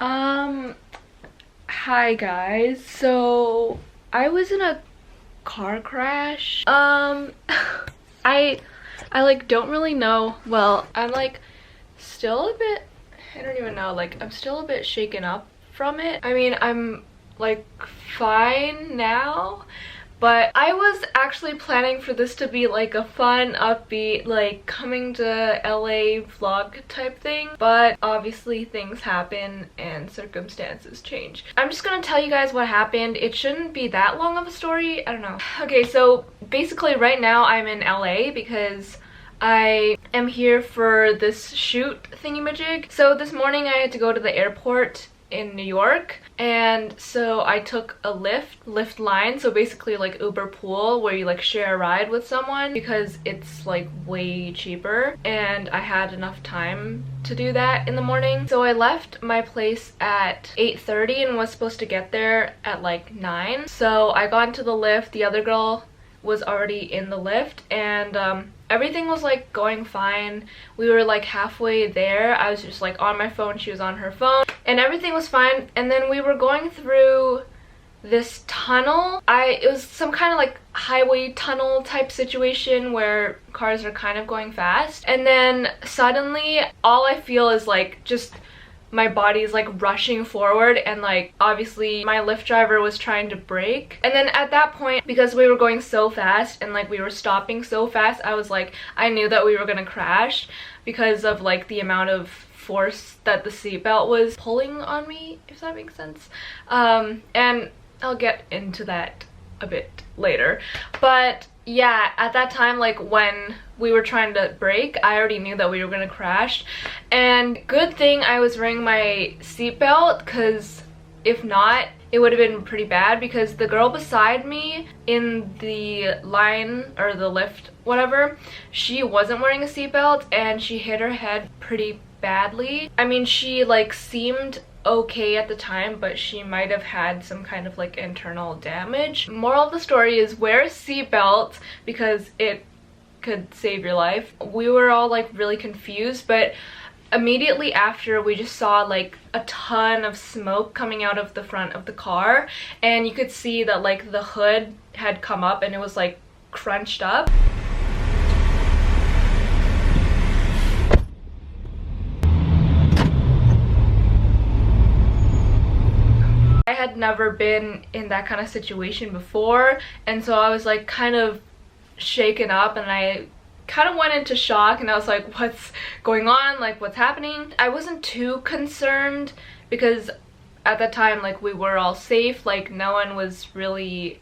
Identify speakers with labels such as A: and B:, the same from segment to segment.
A: Hi guys. So I was in a car crash. I like don't really know. Well, I'm like still a bit, I don't even know, like I'm still a bit shaken up from it. I mean, I'm like fine now, but I was actually planning for this to be like a fun, upbeat, like coming to LA vlog type thing, but obviously things happen and circumstances change. I'm just gonna tell you guys what happened. It shouldn't be that long of a story, I don't know. Okay, so basically right now I'm in LA because I am here for this shoot thingy-majig. So this morning I had to go to the airport in New York, and so I took a Lyft line, so basically like Uber Pool, where you like share a ride with someone because it's like way cheaper, and I had enough time to do that in the morning. So I left my place at 8:30 and was supposed to get there at like 9. So I got into the Lyft, the other girl was already in the Lyft, and everything was like going fine. We were like halfway there. I was just like on my phone, she was on her phone, and everything was fine. And then we were going through this tunnel. It was some kind of like highway tunnel type situation where cars are kind of going fast, and then suddenly all I feel is like just my body's like rushing forward, and like obviously my Lyft driver was trying to brake, and then at that point, because we were going so fast and like we were stopping so fast, I was like, I knew that we were gonna crash because of like the amount of force that the seatbelt was pulling on me, if that makes sense. And I'll get into that a bit later, but yeah, at that time, like when we were trying to brake, I already knew that we were gonna crash, and good thing I was wearing my seatbelt, because if not, it would have been pretty bad, because the girl beside me in the line, or the Lyft, whatever, she wasn't wearing a seatbelt and she hit her head pretty badly. I mean, she like seemed okay at the time, but she might have had some kind of like internal damage. Moral of the story is wear a seatbelt because it could save your life. We were all like really confused, but immediately after we just saw like a ton of smoke coming out of the front of the car, and you could see that like the hood had come up and it was like crunched up. I had never been in that kind of situation before, and so I was like kind of shaken up, and I kind of went into shock, and I was like, what's going on, like what's happening? I wasn't too concerned because at that time like we were all safe, like no one was really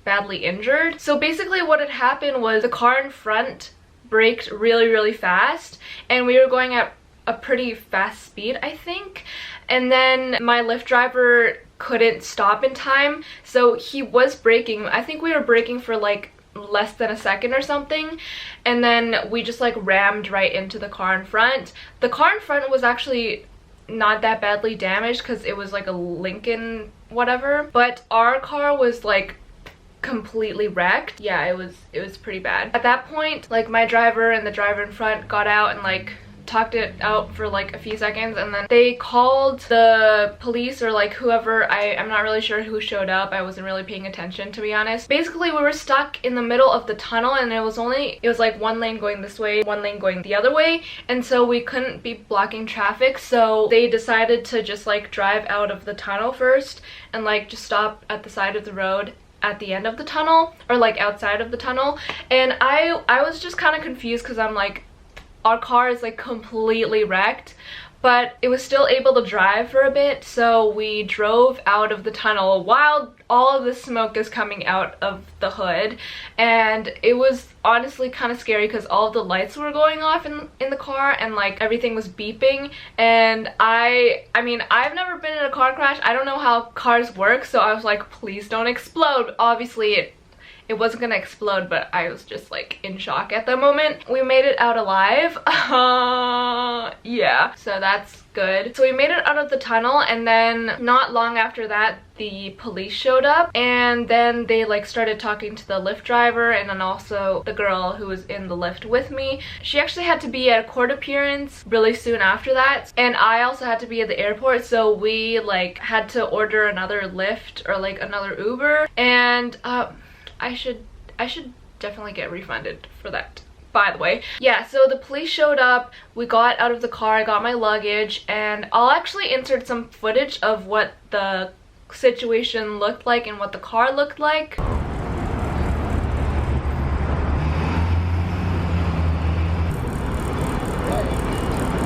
A: badly injured. So basically what had happened was the car in front braked really fast, and we were going at a pretty fast speed, I think, and then my Lyft driver couldn't stop in time, so he was braking. I think we were braking for like less than a second or something, and then we just like rammed right into the car in front. The car in front was actually not that badly damaged because it was like a Lincoln whatever, but our car was like completely wrecked. Yeah, it was pretty bad. At that point, like my driver and the driver in front got out and like talked it out for like a few seconds, and then they called the police or like whoever. I'm not really sure who showed up. I wasn't really paying attention, to be honest. Basically we were stuck in the middle of the tunnel, and it was like one lane going this way, one lane going the other way, and so we couldn't be blocking traffic. So they decided to just like drive out of the tunnel first and like just stop at the side of the road at the end of the tunnel, or like outside of the tunnel. And I was just kind of confused because I'm like, our car is like completely wrecked, but it was still able to drive for a bit, so we drove out of the tunnel while all of the smoke is coming out of the hood. And it was honestly kind of scary because all of the lights were going off in the car, and like everything was beeping. And I mean, I've never been in a car crash, I don't know how cars work, so I was like, please don't explode. Obviously it wasn't gonna explode, but I was just like in shock at the moment. We made it out alive. Yeah, so that's good. So we made it out of the tunnel, and then not long after that the police showed up, and then they like started talking to the Lyft driver and then also the girl who was in the Lyft with me. She actually had to be at a court appearance really soon after that, and I also had to be at the airport, so we like had to order another Lyft or like another Uber, and I should definitely get refunded for that, by the way. Yeah, so the police showed up, we got out of the car, I got my luggage, and I'll actually insert some footage of what the situation looked like and what the car looked like.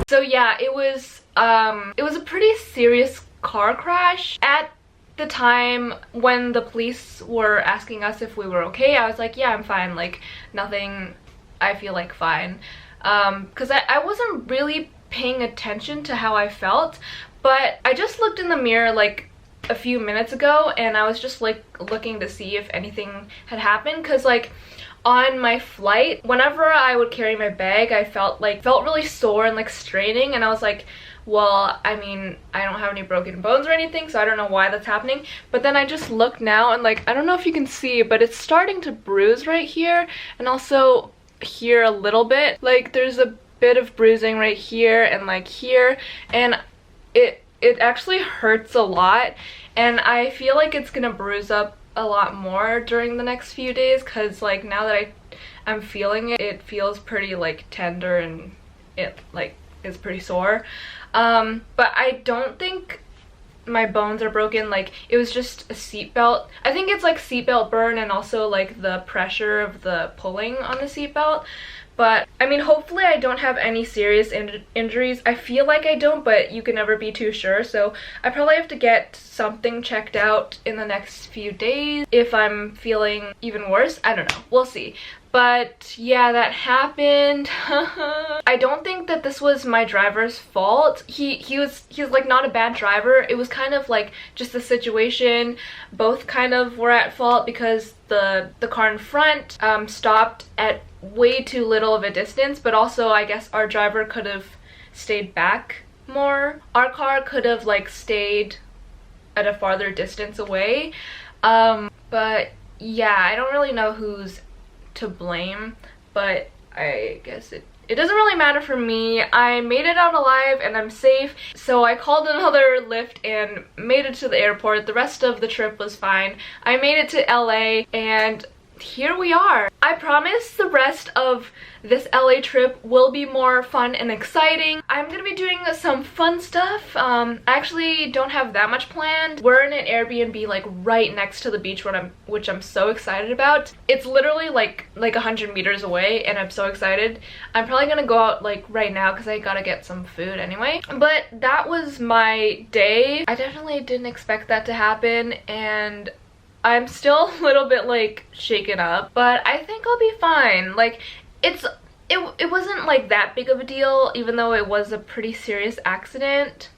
A: So yeah, it was a pretty serious car crash. At the time when the police were asking us if we were okay, I was like, yeah, I'm fine, like nothing, I feel like fine, because I wasn't really paying attention to how I felt, but I just looked in the mirror like a few minutes ago, and I was just like looking to see if anything had happened, because like on my flight, whenever I would carry my bag, I felt really sore and like straining, and I was like, well, I mean, I don't have any broken bones or anything, so I don't know why that's happening. But then I just looked now, and like, I don't know if you can see, but it's starting to bruise right here, and also here a little bit. Like there's a bit of bruising right here and like here, and it actually hurts a lot, and I feel like it's gonna bruise up a lot more during the next few days, because like now that I'm feeling it, it feels pretty like tender, and it like is pretty sore. But I don't think my bones are broken. Like it was just a seatbelt. I think it's like seatbelt burn, and also like the pressure of the pulling on the seatbelt. But I mean, hopefully I don't have any serious injuries. I feel like I don't, but you can never be too sure. So I probably have to get something checked out in the next few days if I'm feeling even worse. I don't know. We'll see. But yeah, that happened. I don't think that this was my driver's fault. He's like not a bad driver. It was kind of like just the situation. Both kind of were at fault, because the car in front stopped at way too little of a distance, but also I guess our driver could have stayed back more. Our car could have like stayed at a farther distance away. But yeah, I don't really know who's to blame, but I guess it doesn't really matter for me. I made it out alive and I'm safe, so I called another Lyft and made it to the airport. The rest of the trip was fine. I made it to LA, and here we are. I promise the rest of this LA trip will be more fun and exciting. I'm gonna be doing some fun stuff. I actually don't have that much planned. We're in an Airbnb like right next to the beach, which I'm so excited about. It's literally like 100 meters away, and I'm so excited. I'm probably gonna go out like right now because I gotta get some food anyway. But that was my day. I definitely didn't expect that to happen, and I'm still a little bit like shaken up, but I think I'll be fine. Like it wasn't like that big of a deal, even though it was a pretty serious accident.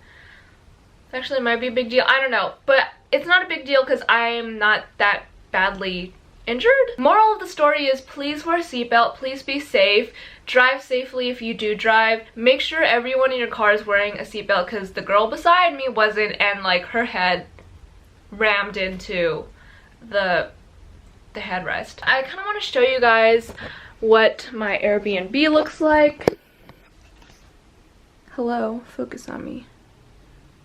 A: Actually, it might be a big deal. I don't know, but it's not a big deal because I'm not that badly injured. Moral of the story is, please wear a seatbelt, please be safe, drive safely if you do drive. Make sure everyone in your car is wearing a seatbelt, because the girl beside me wasn't, and like her head rammed into the headrest. I kind of want to show you guys what my Airbnb looks like. Hello, focus on me.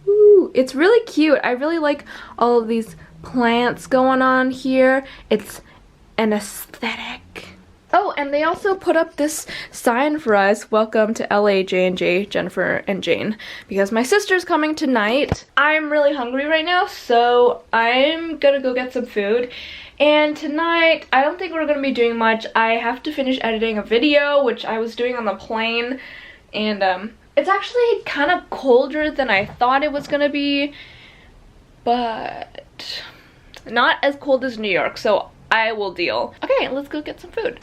A: Ooh, it's really cute. I really like all of these plants going on here. It's an aesthetic. Oh, and they also put up this sign for us, welcome to LA J&J, Jennifer and Jane, because my sister's coming tonight. I'm really hungry right now, so I'm gonna go get some food. And tonight, I don't think we're gonna be doing much. I have to finish editing a video, which I was doing on the plane, and it's actually kind of colder than I thought it was gonna be, but not as cold as New York, so I will deal. Okay, let's go get some food.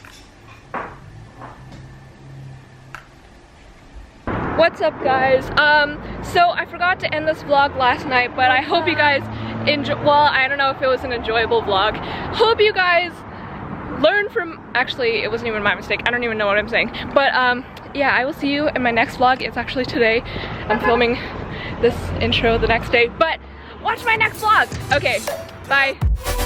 A: What's up, guys? So I forgot to end this vlog last night, but I hope you guys enjoy. Well, I don't know if it was an enjoyable vlog. Hope you guys learn from, actually it wasn't even my mistake, I don't even know what I'm saying, but yeah, I will see you in my next vlog. It's actually today. I'm filming this intro the next day, but watch my next vlog. Okay, bye.